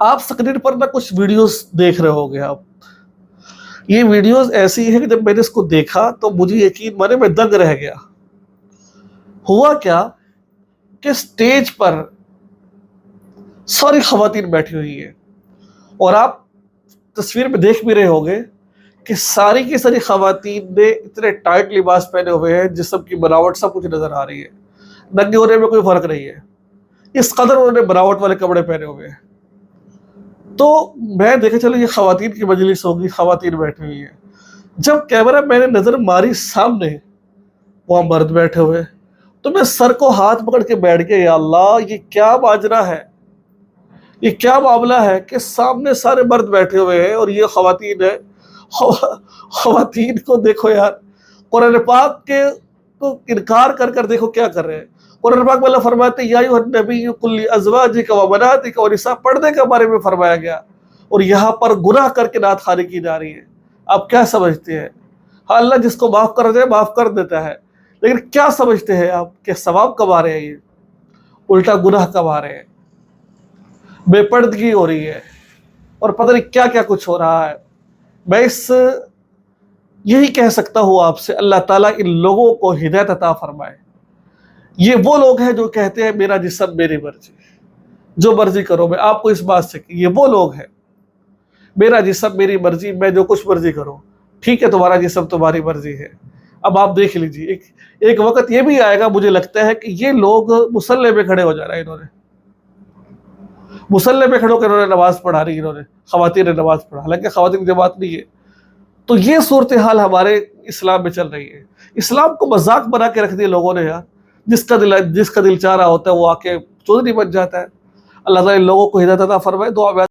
آپ سکرین پر نہ کچھ ویڈیوز دیکھ رہے ہو گے آپ. یہ ویڈیوز ایسی ہیں کہ جب میں نے اس کو دیکھا تو مجھے یقین مانے میں دنگ رہ گیا. ہوا کیا کہ سٹیج پر ساری خواتین بیٹھی ہوئی ہیں اور آپ تصویر میں دیکھ بھی رہے ہوگے کہ ساری کی ساری خواتین نے اتنے ٹائٹ لباس پہنے ہوئے ہیں، جسم کی بناوٹ سب کچھ نظر آ رہی ہے، ننگے ہونے میں کوئی فرق نہیں ہے، اس قدر انہوں نے بناوٹ والے کپڑے پہنے ہوئے ہیں. تو میں دیکھا چلو یہ خواتین کی مجلس ہوگی، خواتین بیٹھی ہوئی ہیں. جب کیمرہ میں نے نظر ماری سامنے وہاں مرد بیٹھے ہوئے تو میں سر کو ہاتھ پکڑ کے بیٹھ گیا، یا اللہ یہ کیا ماجرا ہے، یہ کیا معاملہ ہے کہ سامنے سارے مرد بیٹھے ہوئے ہیں اور یہ خواتین ہیں. خواتین کو دیکھو یار، قرآن پاک کے کو انکار کر کر دیکھو کیا کر رہے ہیں. قرآن پاک میں اللہ فرماتے ہیں یا ایھا النبی قل لازواجک و بناتک و نساء، پردے کے بارے میں فرمایا گیا، اور یہاں پر گناہ کر کے نعت خوانی کی جا رہی ہے. آپ کیا سمجھتے ہیں؟ ہاں اللہ جس کو معاف کر دے معاف کر دیتا ہے، لیکن کیا سمجھتے ہیں آپ کہ ثواب کما رہے ہیں؟ یہ الٹا گناہ کما رہے ہیں، بے پردگی ہو رہی ہے اور پتہ نہیں کیا کیا کچھ ہو رہا ہے. میں یہی کہہ سکتا ہوں آپ سے، اللہ تعالیٰ ان لوگوں کو ہدایت عطا فرمائے. یہ وہ لوگ ہیں جو کہتے ہیں میرا جسم میری مرضی، جو مرضی کرو. میں آپ کو اس بات سے کہ یہ وہ لوگ ہیں، میرا جسم میری مرضی، میں جو کچھ مرضی کروں. ٹھیک ہے، تمہارا جسم تمہاری مرضی ہے. اب آپ دیکھ لیجیے، ایک وقت یہ بھی آئے گا مجھے لگتا ہے کہ یہ لوگ مصلی پہ کھڑے ہو جا رہا ہے، انہوں نے مصلی پہ کھڑے ہو کر انہوں نے نماز پڑھا رہی، انہوں نے خواتین نے نماز پڑھا، حالانکہ خواتین جماعت نہیں ہے. تو یہ صورتحال ہمارے اسلام میں چل رہی ہے. اسلام کو مذاق بنا کے رکھ دیا لوگوں نے یار. جس کا دل چاہ رہا ہوتا ہے وہ آ کے چودھری بن جاتا ہے. اللہ تعالیٰ ان لوگوں کو ہدایت عطا فرمائے. دعا میں